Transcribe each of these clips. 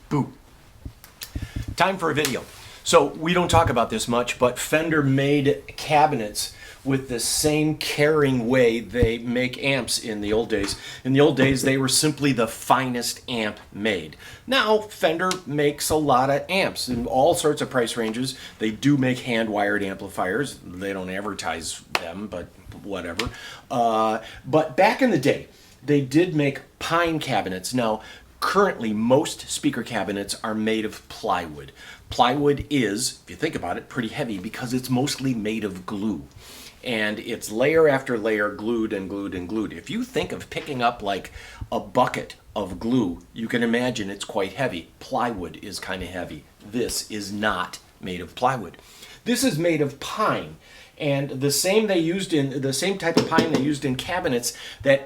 Boo. Time for a video. So we don't talk about this much, but Fender made cabinets with the same caring way they make amps in the old days. In the old days, they were simply the finest amp made. Now, Fender makes a lot of amps in all sorts of price ranges. They do make hand-wired amplifiers. They don't advertise them, but whatever. But back in the day, they did make pine cabinets. Now, currently, most speaker cabinets are made of plywood. Plywood is, if you think about it, pretty heavy because it's mostly made of glue. And it's layer after layer glued and glued and glued. If you think of picking up like a bucket of glue, you can imagine it's quite heavy. Plywood is kind of heavy. This is not made of plywood. This is made of pine. And the same type of pine they used in cabinets that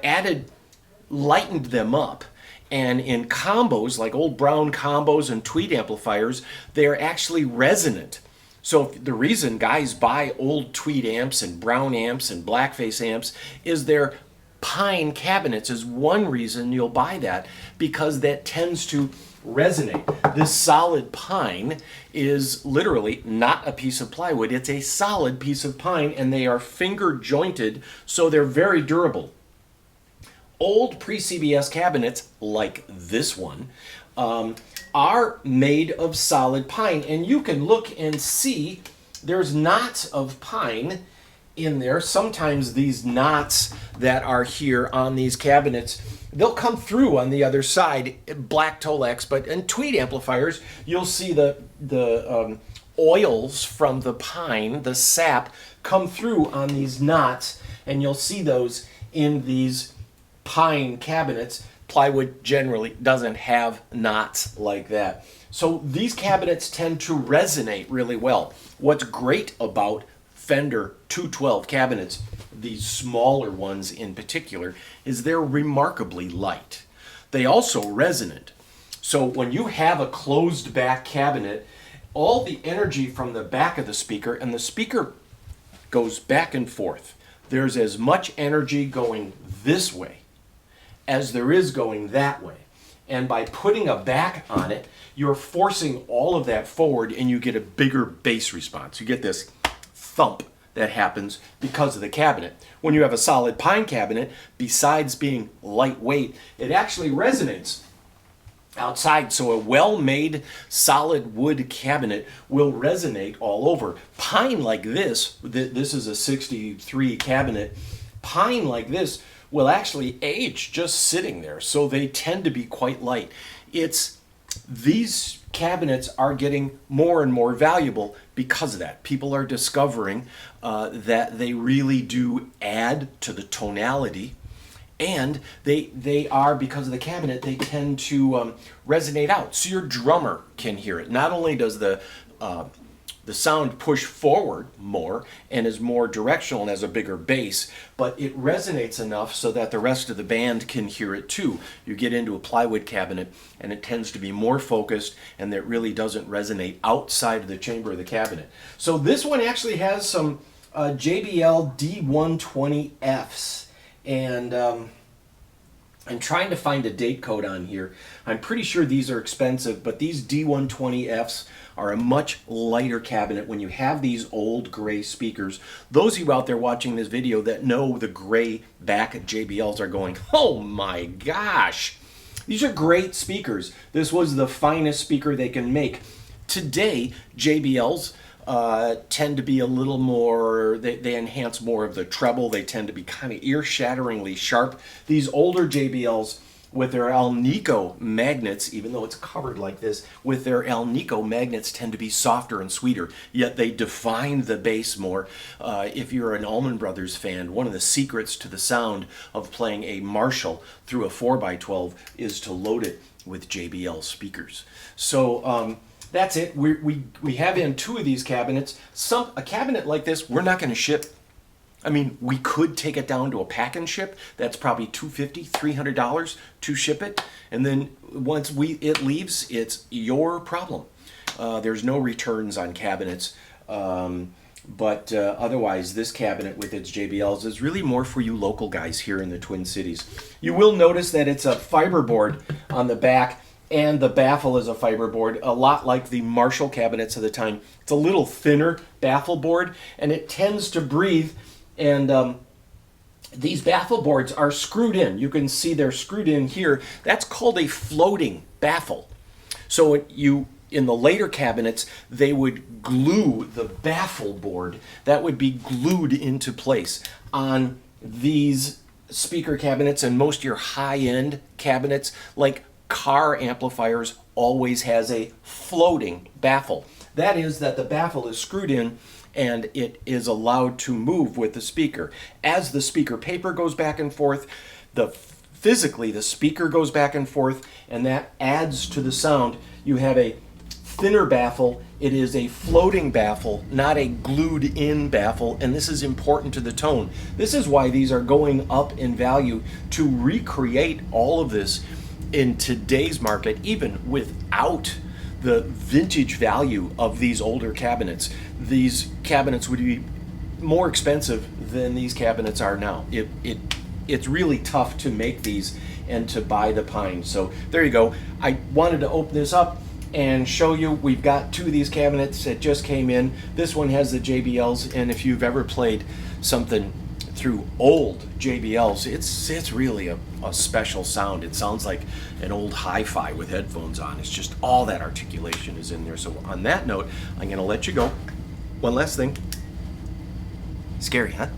lightened them up. And in combos, like old brown combos and tweed amplifiers, they're actually resonant. So the reason guys buy old tweed amps and brown amps and blackface amps is their pine cabinets is one reason you'll buy that, because that tends to resonate. This solid pine is literally not a piece of plywood. It's a solid piece of pine, and they are finger jointed, so they're very durable. Old pre-CBS cabinets, like this one, are made of solid pine. And you can look and see there's knots of pine in there. Sometimes these knots that are here on these cabinets, they'll come through on the other side, black Tolex, but in tweed amplifiers, you'll see the oils from the pine, the sap, come through on these knots, and you'll see those in these pine cabinets. Plywood generally doesn't have knots like that. So these cabinets tend to resonate really well. What's great about Fender 2x12 cabinets, these smaller ones in particular, is they're remarkably light. They also resonate. So when you have a closed back cabinet, all the energy from the back of the speaker, and the speaker goes back and forth. There's as much energy going this way as there is going that way. And by putting a back on it, you're forcing all of that forward, and you get a bigger bass response. You get this thump that happens because of the cabinet. When you have a solid pine cabinet, besides being lightweight, it actually resonates outside. So a well-made solid wood cabinet will resonate all over. Pine like this is a 63 cabinet, pine like this will actually age just sitting there, so they tend to be quite light. These cabinets are getting more and more valuable because of that. People are discovering that they really do add to the tonality, and they are, because of the cabinet, they tend to resonate out, so your drummer can hear it. Not only does the sound push forward more and is more directional and has a bigger bass, but it resonates enough so that the rest of the band can hear it too. You get into a plywood cabinet and it tends to be more focused, and it really doesn't resonate outside of the chamber of the cabinet. So this one actually has some JBL D120Fs, and I'm trying to find a date code on here. I'm pretty sure these are expensive, but these D120Fs are a much lighter cabinet. When you have these old gray speakers, those of you out there watching this video that know the gray back JBLs are going, oh my gosh, these are great speakers. This was the finest speaker they can make. Today, JBLs tend to be a little more, they enhance more of the treble. They tend to be kind of ear-shatteringly sharp. These older JBLs with their Alnico magnets, even though it's covered like this, with their Alnico magnets tend to be softer and sweeter, yet they define the bass more. If you're an Allman Brothers fan, one of the secrets to the sound of playing a Marshall through a 4x12 is to load it with JBL speakers. So that's it. We have in two of these cabinets. A cabinet like this, we're not going to ship. I mean, we could take it down to a pack and ship. That's probably $250, $300 to ship it. And then once it leaves, it's your problem. There's no returns on cabinets. But otherwise, this cabinet with its JBLs is really more for you local guys here in the Twin Cities. You will notice that it's a fiberboard on the back. and the baffle is a fiberboard, a lot like the Marshall cabinets of the time. It's a little thinner baffle board, and it tends to breathe. And these baffle boards are screwed in. You can see they're screwed in here. That's called a floating baffle. So in the later cabinets, they would glue the baffle board. That would be glued into place on these speaker cabinets, and most of your high-end cabinets, like car amplifiers, always has a floating baffle. That is that the baffle is screwed in and it is allowed to move with the speaker. As the speaker paper goes back and forth, physically the speaker goes back and forth, and that adds to the sound. You have a thinner baffle. It is a floating baffle, not a glued in baffle, and this is important to the tone. This is why these are going up in value, to recreate all of this in today's market, even without the vintage value of these older cabinets. These cabinets would be more expensive than these cabinets are now. It's really tough to make these and to buy the pine. So there you go. I wanted to open this up and show you. We've got two of these cabinets that just came in. This one has the JBLs, and if you've ever played something through old JBLs, it's really a special sound. It sounds like an old hi-fi with headphones on. It's just all that articulation is in there. So on that note, I'm gonna let you go. One last thing. Scary, huh?